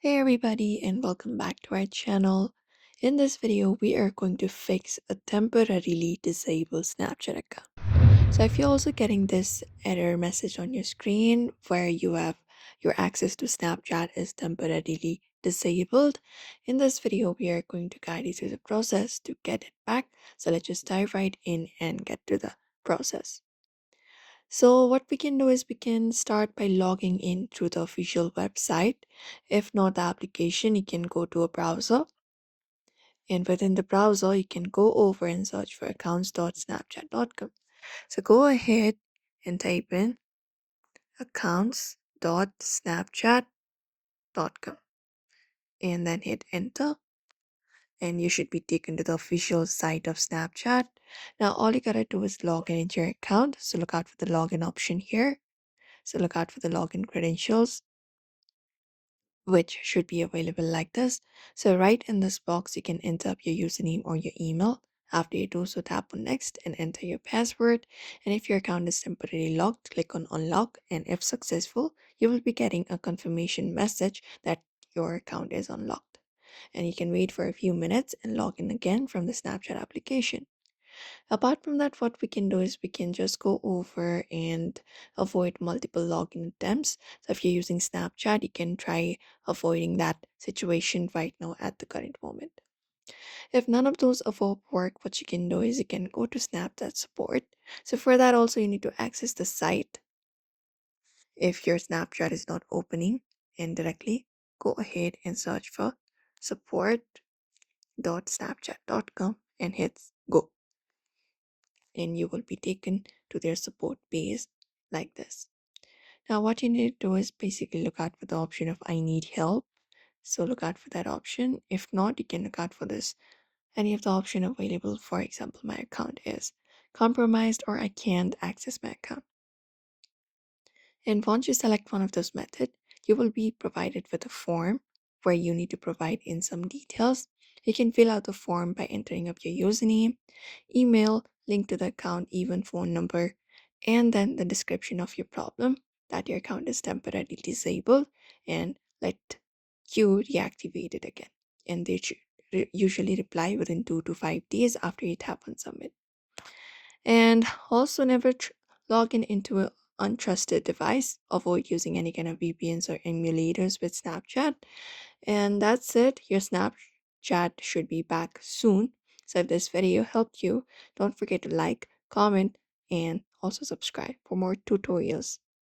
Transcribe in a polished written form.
Hey everybody and welcome back to our channel. In this video, we are going to fix a temporarily disabled Snapchat account. So if you're also getting this error message on your screen where you have your access to Snapchat is temporarily disabled, in this video, we are going to guide you through the process to get it back. So let's just dive right in and get to the process. So what we can do is we can start by logging in through the official website. If not the application, you can go to a browser, and within the browser you can go over and search for accounts.snapchat.com. So go ahead and type in accounts.snapchat.com and then hit enter, and you should be taken to the official site of Snapchat. Now all you gotta do is log in into your account. So look out for the login option here. So look out for the login credentials, which should be available like this. So right in this box, you can enter up your username or your email. After you do so, tap on next and enter your password. And if your account is temporarily locked, click on unlock. And if successful, you will be getting a confirmation message that your account is unlocked. And you can wait for a few minutes and log in again from the Snapchat application. Apart from that, what we can do is we can just go over and avoid multiple login attempts. So if you're using Snapchat, you can try avoiding that situation right now at the current moment. If none of those above work, what you can do is you can go to Snapchat support. So for that also you need to access the site. If your Snapchat is not opening and directly go ahead and search for support.snapchat.com and hit go, and you will be taken to their support page like this. Now, what you need to do is basically look out for the option of I need help. So look out for that option. If not, you can look out for this. Any of the option available. For example, my account is compromised or I can't access my account. And once you select one of those methods, you will be provided with a form where you need to provide in some details. You can fill out the form by entering up your username, email, link to the account, even phone number, and then the description of your problem, that your account is temporarily disabled, and let you reactivate it again. And they should usually reply within 2 to 5 days after you tap on submit. And also never log in into an untrusted device. Avoid using any kind of VPNs or emulators with Snapchat. And that's it. Your Snapchat should be back soon. So if this video helped you, don't forget to like, comment, and also subscribe for more tutorials.